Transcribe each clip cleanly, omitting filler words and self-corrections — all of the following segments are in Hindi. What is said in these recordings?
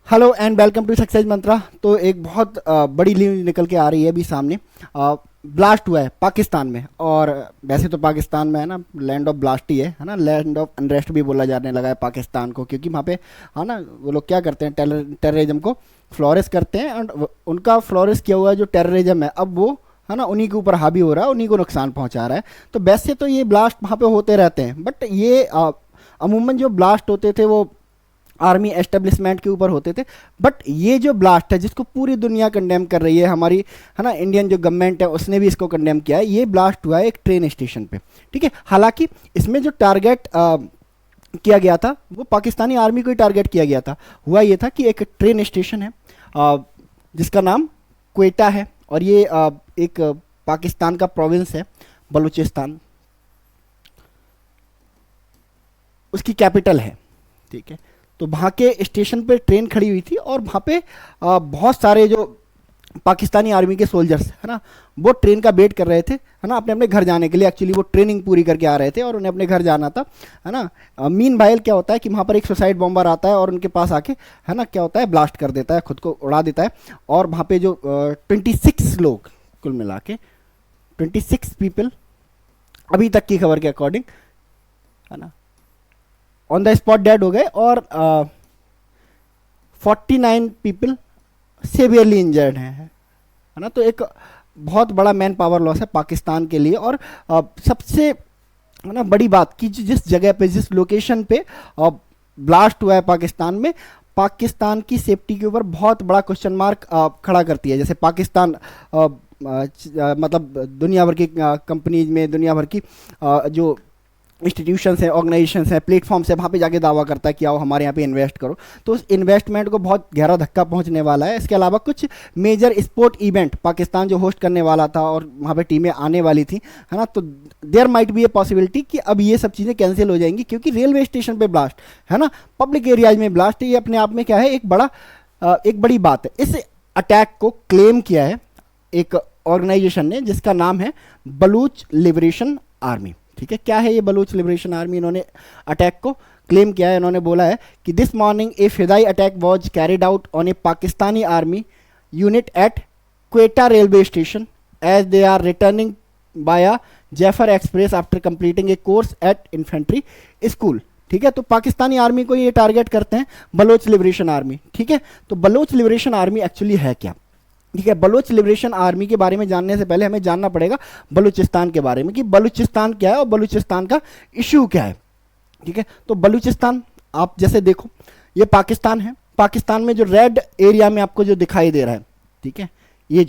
Hello and welcome to success Mantra. तो एक बहुत बड़ी न्यूज़ निकल के आ रही है अभी सामने। ब्लास्ट हुआ है पाकिस्तान में, और वैसे तो पाकिस्तान में है ना लैंड ऑफ ब्लास्ट ही है ना, लैंड ऑफ अनरेस्ट भी बोला जाने लगा है पाकिस्तान को, क्योंकि वहाँ पे है ना वो लोग क्या करते हैं, टेररिज्म को फ्लोरिश करते हैं। एंड उनका फ्लोरिश किया हुआ जो टेररिज्म है, अब वो है ना उन्हीं के ऊपर हावी हो रहा है, उन्हीं को नुकसान पहुंचा रहा है। तो वैसे तो ये ब्लास्ट वहाँ पे होते रहते हैं, बट ये अमूमन जो ब्लास्ट होते थे वो आर्मी एस्टेब्लिशमेंट के ऊपर होते थे। बट ये जो ब्लास्ट है जिसको पूरी दुनिया कंडेम कर रही है, हमारी है ना इंडियन जो गवर्नमेंट है उसने भी इसको कंडेम किया है। ये ब्लास्ट हुआ है एक ट्रेन स्टेशन पे, ठीक है। हालांकि इसमें जो टारगेट किया गया था वो पाकिस्तानी आर्मी को ही टारगेट किया गया था। हुआ ये था कि एक ट्रेन स्टेशन है जिसका नाम क्वेटा है, और ये एक पाकिस्तान का प्रोविंस है बलूचिस्तान, उसकी कैपिटल है, ठीक है। तो वहाँ के स्टेशन पे ट्रेन खड़ी हुई थी, और वहाँ पे बहुत सारे जो पाकिस्तानी आर्मी के सोल्जर्स है ना वो ट्रेन का वेट कर रहे थे, है ना, अपने अपने घर जाने के लिए। एक्चुअली वो ट्रेनिंग पूरी करके आ रहे थे और उन्हें अपने घर जाना था, है ना। मीन वाइल क्या होता है कि वहाँ पर एक सुसाइड बॉम्बर आता है और उनके पास आके है ना क्या होता है, ब्लास्ट कर देता है, खुद को उड़ा देता है। और वहाँ पे जो 26 लोग कुल मिला के 26 पीपल अभी तक की खबर के अकॉर्डिंग है ना ऑन द स्पॉट डेड हो गए, और 49 पीपल सेवियरली इंजर्ड हैं, है ना। तो एक बहुत बड़ा मैन पावर लॉस है पाकिस्तान के लिए। और सबसे है ना बड़ी बात कि जिस जगह पे, जिस लोकेशन पे ब्लास्ट हुआ है पाकिस्तान में, पाकिस्तान की सेफ्टी के ऊपर बहुत बड़ा क्वेश्चन मार्क खड़ा करती है। जैसे पाकिस्तान मतलब दुनिया भर की कंपनीज में, दुनिया भर की जो इंस्टीट्यूशंस हैं, ऑर्गेनाइजेशंस हैं, प्लेटफॉर्म्स है, वहाँ पे जाके दावा करता है कि आओ हमारे यहाँ पे इन्वेस्ट करो। तो उस इन्वेस्टमेंट को बहुत गहरा धक्का पहुँचने वाला है। इसके अलावा कुछ मेजर स्पोर्ट इवेंट पाकिस्तान जो होस्ट करने वाला था और वहाँ पे टीमें आने वाली थी, है ना, तो there might be a possibility कि अब ये सब चीज़ें कैंसिल हो जाएंगी, क्योंकि रेलवे स्टेशन पे ब्लास्ट है ना, पब्लिक एरियाज में ब्लास्ट है। ये अपने आप में क्या है, एक बड़ी बात है। इस अटैक को क्लेम किया है एक ऑर्गेनाइजेशन ने जिसका नाम है बलूच लिबरेशन आर्मी, ठीक है। क्या है ये बलूच लिबरेशन आर्मी? इन्होंने अटैक को क्लेम किया है। इन्होंने बोला है कि this morning a fidayee attack was carried out on a Pakistani army unit at Quetta railway station as they are returning via Jaffar express after completing a course at infantry school, ठीक है। तो पाकिस्तानी आर्मी को ये टारगेट करते हैं बलोच लिबरेशन आर्मी, ठीक है। तो बलोच लिबरेशन आर्मी एक्चुअली है क्या, ठीक है। बलूच लिबरेशन आर्मी के बारे में जानने से पहले हमें जानना पड़ेगा बलूचिस्तान के बारे में, कि बलूचिस्तान क्या है और बलूचिस्तान का इशू क्या है, ठीक है। तो बलूचिस्तान आप जैसे देखो, ये पाकिस्तान है। पाकिस्तान में जो रेड एरिया में आपको जो दिखाई दे रहा है, ठीक है, ये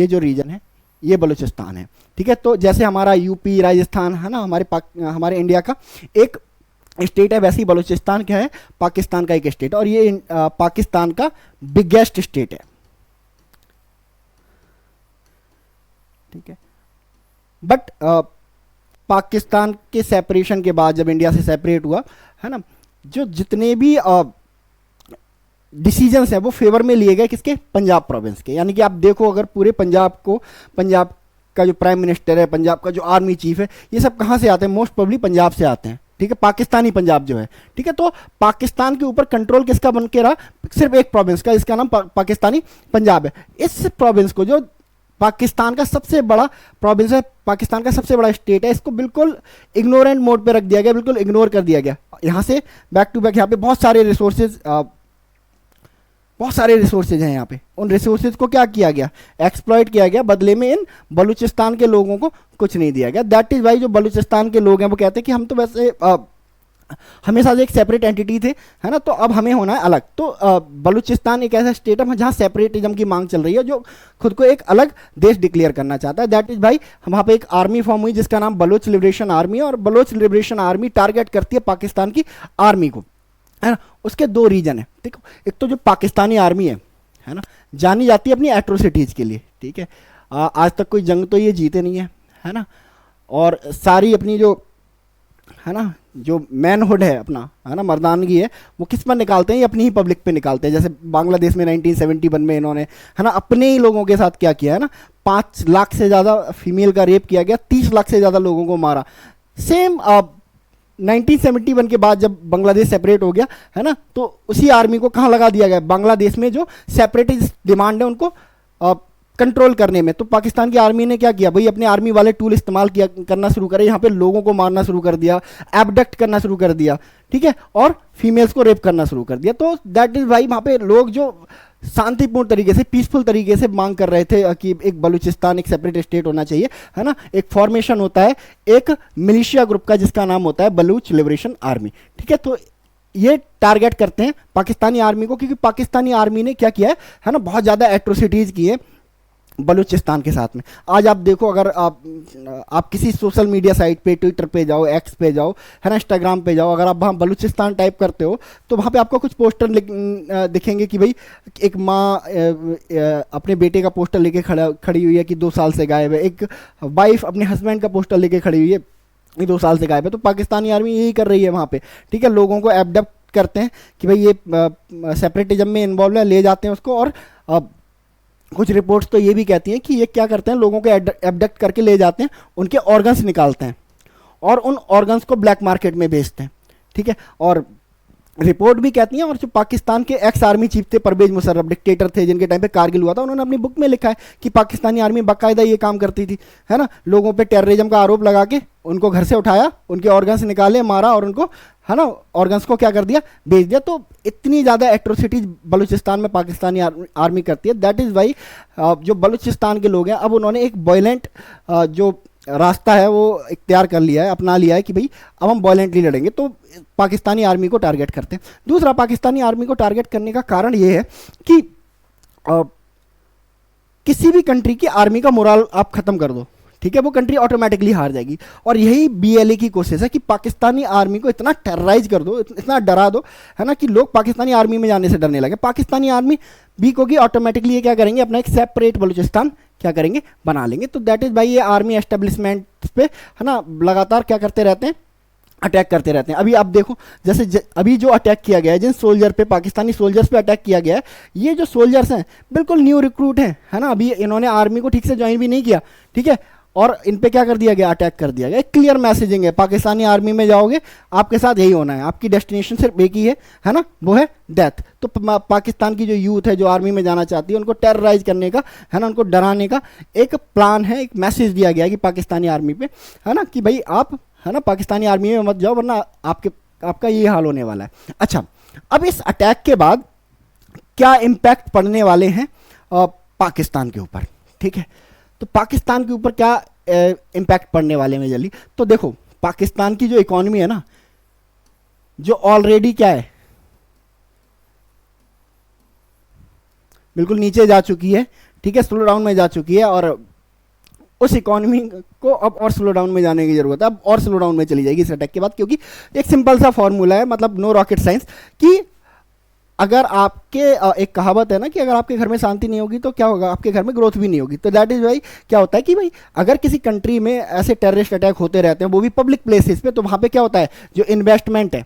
जो रीजन है ये बलूचिस्तान है, ठीक है। तो जैसे हमारा यूपी, राजस्थान है ना, हमारे इंडिया का एक स्टेट है, वैसे ही बलूचिस्तान क्या है, पाकिस्तान का एक स्टेट, और ये पाकिस्तान का बिगेस्ट स्टेट है, ठीक है। बट पाकिस्तान के सेपरेशन के बाद, जब इंडिया से सेपरेट हुआ है ना, जो जितने भी डिसीजंस हैं वो फेवर में लिए गए किसके, पंजाब प्रोविंस के। यानी कि आप देखो, अगर पूरे पंजाब का जो प्राइम मिनिस्टर है, पंजाब का जो आर्मी चीफ है, ये सब कहाँ से आते हैं, मोस्ट प्रोबेबली पंजाब से आते हैं, ठीक है। पाकिस्तानी पंजाब जो है, ठीक है। तो पाकिस्तान के ऊपर कंट्रोल किसका बन के रहा, सिर्फ एक प्रोविंस का, इसका नाम पाकिस्तानी पंजाब है। इस प्रोविंस को, जो पाकिस्तान का सबसे बड़ा प्रोविंस है, पाकिस्तान का सबसे बड़ा स्टेट है, इसको बिल्कुल इग्नोरेंट मोड पे रख दिया गया, बिल्कुल इग्नोर कर दिया गया। यहाँ से बैक टू बैक यहाँ पे बहुत सारे रिसोर्सेज हैं यहाँ पे। उन रिसोर्सेज को क्या किया गया, एक्सप्लॉइट किया गया, बदले में इन बलूचिस्तान के लोगों को कुछ नहीं दिया गया। दैट इज वाई जो बलूचिस्तान के लोग हैं वो कहते हैं कि हम तो वैसे हमेशा से एक सेपरेट एंटिटी थे, है ना, तो अब हमें होना है अलग। तो बलूचिस्तान एक ऐसा स्टेट है जहाँ सेपरेटिज्म की मांग चल रही है, जो खुद को एक अलग देश डिक्लेयर करना चाहता है। दैट इज भाई वहाँ पे एक आर्मी फॉर्म हुई जिसका नाम बलूच लिबरेशन आर्मी, और बलूच लिबरेशन आर्मी टारगेट करती है पाकिस्तान की आर्मी को, है ना। उसके दो रीजन है, देखो। एक तो जो पाकिस्तानी आर्मी है ना, जानी जाती है अपनी एट्रोसिटीज के लिए, ठीक है। आज तक कोई जंग तो ये जीते नहीं है ना, और सारी अपनी जो है ना जो मैनहुड है अपना, है ना, मर्दानगी है, वो किस पर निकालते हैं, ये अपनी ही पब्लिक पे निकालते हैं। जैसे बांग्लादेश में 1971 में इन्होंने, है ना, अपने ही लोगों के साथ क्या किया है ना, 5 लाख से ज़्यादा फीमेल का रेप किया गया, 30 लाख से ज़्यादा लोगों को मारा। सेम 1971 के बाद जब बांग्लादेश सेपरेट हो गया है ना, तो उसी आर्मी को कहाँ लगा दिया गया, बांग्लादेश में जो सेपरेटिस्ट डिमांड है उनको कंट्रोल करने में। तो पाकिस्तान की आर्मी ने क्या किया भाई, अपने आर्मी वाले टूल इस्तेमाल किया करना शुरू करे, यहाँ पे लोगों को मारना शुरू कर दिया, एबडक्ट करना शुरू कर दिया, ठीक है, और फीमेल्स को रेप करना शुरू कर दिया। तो दैट इज भाई वहाँ पे लोग जो शांतिपूर्ण तरीके से, पीसफुल तरीके से मांग कर रहे थे कि एक बलूचिस्तान एक सेपरेट स्टेट होना चाहिए, है ना, एक फॉर्मेशन होता है एक मिलिशिया ग्रुप का जिसका नाम होता है बलूच लिबरेशन आर्मी, ठीक है। तो ये टारगेट करते हैं पाकिस्तानी आर्मी को, क्योंकि पाकिस्तानी आर्मी ने क्या किया है ना, बहुत ज़्यादा एट्रोसिटीज़ की है बलूचिस्तान के साथ में। आज आप देखो, अगर आप किसी सोशल मीडिया साइट पे, ट्विटर पे जाओ, एक्स पे जाओ, है ना, इंस्टाग्राम पे जाओ, अगर आप वहाँ बलूचिस्तान टाइप करते हो तो वहाँ पे आपको कुछ पोस्टर दिखेंगे कि भाई एक माँ अपने बेटे का पोस्टर लेके खड़ी हुई है कि 2 साल से गायब है, एक वाइफ अपने हस्बैंड का पोस्टर लेके खड़ी हुई है ये 2 साल से गायब है। तो पाकिस्तानी आर्मी यही कर रही है वहाँ पे, ठीक है, लोगों को एबडक्ट करते हैं कि भाई ये सेपरेटिज्म में इन्वॉल्व है, ले जाते हैं उसको, और कुछ रिपोर्ट्स तो ये भी कहती हैं कि ये क्या करते हैं, लोगों को एबडक्ट करके ले जाते हैं, उनके ऑर्गन्स निकालते हैं और उन ऑर्गन्स को ब्लैक मार्केट में बेचते हैं, ठीक है। और रिपोर्ट भी कहती हैं, और जो पाकिस्तान के एक्स आर्मी चीफ थे, परवेज मुशर्रफ डिक्टेटर थे जिनके टाइम पे कारगिल हुआ था, उन्होंने अपनी बुक में लिखा है कि पाकिस्तानी आर्मी बाकायदा ये काम करती थी, है ना, लोगों पे टेररिज्म का आरोप लगा के उनको घर से उठाया, उनके ऑर्गन्स निकाले, मारा, और उनको, है ना, ऑर्गन्स को क्या कर दिया, बेच दिया। तो इतनी ज़्यादा एट्रोसिटीज बलूचिस्तान में पाकिस्तानी आर्मी करती है। दैट इज़ वाई जो बलूचिस्तान के लोग हैं, अब उन्होंने एक वायलेंट जो रास्ता है वो इख्तियार कर लिया है, अपना लिया है कि भाई अब हम वायलेंटली लड़ेंगे। तो पाकिस्तानी आर्मी को टारगेट करते हैं। दूसरा, पाकिस्तानी आर्मी को टारगेट करने का कारण ये है कि किसी भी कंट्री की आर्मी का मोरल आप खत्म कर दो, ठीक है, वो कंट्री ऑटोमेटिकली हार जाएगी। और यही बीएलए की कोशिश है कि पाकिस्तानी आर्मी को इतना टेरराइज कर दो, इतना डरा दो, है ना, कि लोग पाकिस्तानी आर्मी में जाने से डरने लगे। पाकिस्तानी आर्मी वीक होगी, ऑटोमेटिकली ये क्या करेंगे, अपना एक सेपरेट बलूचिस्तान क्या करेंगे, बना लेंगे। तो दैट इज भाई ये आर्मी एस्टेब्लिशमेंट पे, है ना, लगातार क्या करते रहते हैं, अटैक करते रहते हैं। अभी आप देखो, जैसे अभी जो अटैक किया गया है, जिन सोल्जर पे, पाकिस्तानी सोल्जर्स पे अटैक किया गया है, ये जो सोल्जर्स हैं बिल्कुल न्यू रिक्रूट हैं, है ना, अभी इन्होंने आर्मी को ठीक से ज्वाइन भी नहीं किया, ठीक है, और इन पे क्या कर दिया गया, अटैक कर दिया गया। एक क्लियर मैसेजिंग है, पाकिस्तानी आर्मी में जाओगे आपके साथ यही होना है, आपकी डेस्टिनेशन सिर्फ एक ही है ना, वो है डेथ। तो पाकिस्तान की जो यूथ है जो आर्मी में जाना चाहती है, उनको टेरराइज करने का, है ना, उनको डराने का एक प्लान है, एक मैसेज दिया गया है कि पाकिस्तानी आर्मी पे, है ना, कि भाई आप, है ना, पाकिस्तानी आर्मी में मत जाओ वरना आपका ये हाल होने वाला है। अच्छा, अब इस अटैक के बाद क्या इम्पैक्ट पड़ने वाले हैं पाकिस्तान के ऊपर, ठीक है। तो पाकिस्तान के ऊपर क्या इम्पैक्ट पड़ने वाले में जल्दी, तो देखो, पाकिस्तान की जो इकोनॉमी है ना, जो ऑलरेडी क्या है, बिल्कुल नीचे जा चुकी है, ठीक है, स्लो डाउन में जा चुकी है, और उस इकोनॉमी को अब और स्लो डाउन में जाने की जरूरत है। अब और स्लो डाउन में चली जाएगी इस अटैक के बाद, क्योंकि एक सिंपल सा फॉर्मूला है, मतलब नो रॉकेट साइंस, कि अगर आपके एक कहावत है ना कि अगर आपके घर में शांति नहीं होगी तो क्या होगा, आपके घर में ग्रोथ भी नहीं होगी। तो दैट इज भाई क्या होता है कि भाई अगर किसी कंट्री में ऐसे टेररिस्ट अटैक होते रहते हैं, वो भी पब्लिक प्लेसेस पे, तो वहां पे क्या होता है, जो इन्वेस्टमेंट है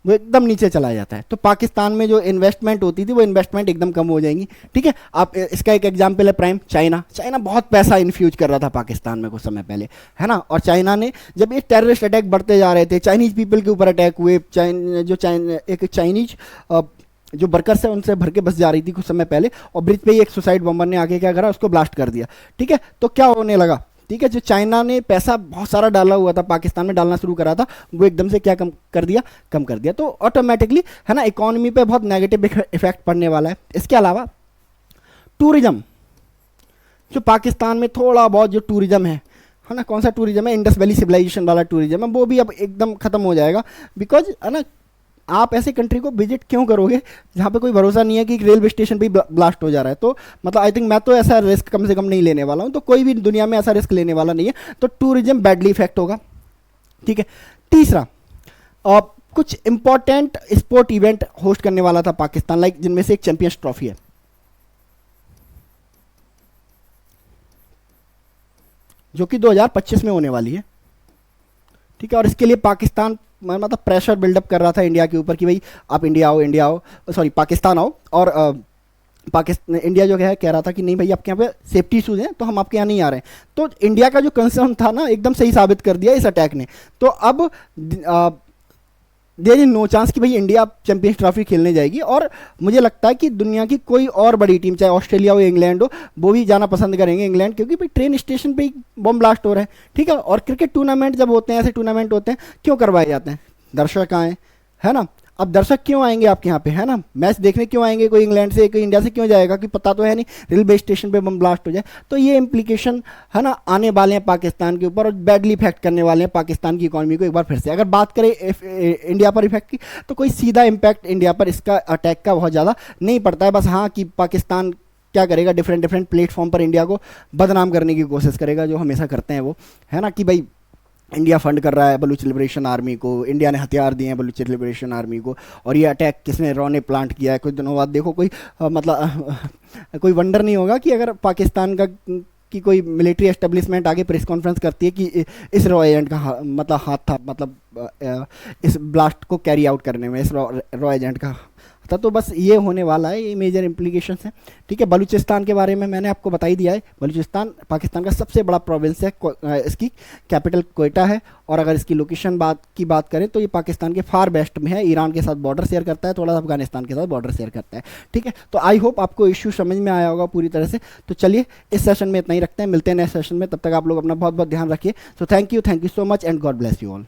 वो एकदम नीचे चला जाता है। तो पाकिस्तान में जो इन्वेस्टमेंट होती थी वो इन्वेस्टमेंट एकदम कम हो जाएंगी, ठीक है। आप इसका एक एग्जांपल है प्राइम चाइना बहुत पैसा इन्फ्यूज कर रहा था पाकिस्तान में कुछ समय पहले, है ना, और चाइना ने जब ये टेररिस्ट अटैक बढ़ते जा रहे थे, चाइनीज पीपल के ऊपर अटैक हुए, एक चाइनीज जो वर्कर्स है उनसे भर के बस जा रही थी कुछ समय पहले, और ब्रिज पे ही एक सुसाइड बॉम्बर ने आके क्या करा, उसको ब्लास्ट कर दिया, ठीक है। तो क्या होने लगा, ठीक है, जो चाइना ने पैसा बहुत सारा डाला हुआ था, पाकिस्तान में डालना शुरू करा था, वो एकदम से क्या कम कर दिया। तो ऑटोमेटिकली, है ना, इकोनॉमी पे बहुत नेगेटिव इफेक्ट पड़ने वाला है। इसके अलावा टूरिज्म, जो पाकिस्तान में थोड़ा बहुत जो टूरिज्म है ना, कौन सा टूरिज्म है, इंडस वैली सिविलाइजेशन वाला टूरिज्म है, वो भी अब एकदम खत्म हो जाएगा। बिकॉज, है ना, आप ऐसी कंट्री को विजिट क्यों करोगे जहाँ पे कोई भरोसा नहीं है कि रेलवे स्टेशन पे ब्लास्ट हो जा रहा है। तो मतलब आई थिंक मैं तो ऐसा रिस्क कम से कम नहीं लेने वाला हूँ, तो कोई भी दुनिया में ऐसा रिस्क लेने वाला नहीं है। तो टूरिज्म बैडली इफेक्ट होगा, ठीक है। तीसरा, कुछ इंपॉर्टेंट स्पोर्ट इवेंट होस्ट करने वाला था पाकिस्तान, लाइक जिनमें से एक चैंपियंस ट्रॉफी है, जो कि 2025 में होने वाली है, ठीक है। और इसके लिए पाकिस्तान मतलब प्रेशर बिल्डअप कर रहा था इंडिया के ऊपर कि भाई आप इंडिया आओ, सॉरी पाकिस्तान आओ और पाकिस्तान इंडिया जो है कह रहा था कि नहीं भाई आपके यहाँ पे सेफ्टी इशूज़ हैं तो हम आपके यहाँ नहीं आ रहे हैं। तो इंडिया का जो कंसर्न था ना एकदम सही साबित कर दिया इस अटैक ने। तो अब देयर इज नो चांस कि भाई इंडिया चैंपियंस ट्रॉफी खेलने जाएगी। और मुझे लगता है कि दुनिया की कोई और बड़ी टीम चाहे ऑस्ट्रेलिया हो इंग्लैंड हो वो भी जाना पसंद करेंगे इंग्लैंड, क्योंकि भाई ट्रेन स्टेशन पे ही बम ब्लास्ट हो रहा है। ठीक है, और क्रिकेट टूर्नामेंट जब होते हैं, ऐसे टूर्नामेंट होते हैं क्यों करवाए जाते हैं? दर्शक आए, है ना। अब दर्शक क्यों आएंगे आपके यहाँ पे, है ना, मैच देखने क्यों आएंगे? कोई इंग्लैंड से कोई इंडिया से क्यों जाएगा कि पता तो है नहीं रेलवे स्टेशन पे बम ब्लास्ट हो जाए। तो ये इम्प्लीकेशन है ना आने वाले हैं पाकिस्तान के ऊपर और बैडली इफेक्ट करने वाले हैं पाकिस्तान की इकॉनमी को। एक बार फिर से अगर बात करें इंडिया पर इफेक्ट की, तो कोई सीधा इम्पैक्ट इंडिया पर इसका अटैक का बहुत ज़्यादा नहीं पड़ता है। बस हाँ कि पाकिस्तान क्या करेगा, डिफरेंट डिफरेंट प्लेटफॉर्म पर इंडिया को बदनाम करने की कोशिश करेगा, जो हमेशा करते हैं वो, है ना, कि भाई इंडिया फंड कर रहा है बलूच लिबरेशन आर्मी को, इंडिया ने हथियार दिए हैं बलूच लिबरेशन आर्मी को, और ये अटैक किसने, रॉ ने प्लांट किया है। कुछ दिनों बाद देखो कोई कोई वंडर नहीं होगा कि अगर पाकिस्तान का कि कोई मिलिट्री एस्टेब्लिशमेंट आगे प्रेस कॉन्फ्रेंस करती है कि इस रॉ एजेंट का मतलब हाथ था, मतलब इस ब्लास्ट को कैरी आउट करने में इस रॉ एजेंट का था। तो बस ये होने वाला है, ये मेजर इंप्लीकेशंस हैं। ठीक है, बलूचिस्तान के बारे में मैंने आपको बता ही दिया है। बलूचिस्तान पाकिस्तान का सबसे बड़ा प्रोविंस है, इसकी कैपिटल कोयटा है, और अगर इसकी लोकेशन की बात करें तो ये पाकिस्तान के फार वेस्ट में है, ईरान के साथ बॉर्डर शेयर करता है, थोड़ा सा अफगानिस्तान के साथ बॉर्डर शेयर करता है। ठीक है, तो आई होप आपको इश्यू समझ में आया होगा पूरी तरह से। तो चलिए इस सेशन में इतना ही रखते हैं, मिलते हैं नेक्स्ट सेशन में, तब तक आप लोग अपना बहुत बहुत ध्यान रखिए। So thank you so much and God bless you all.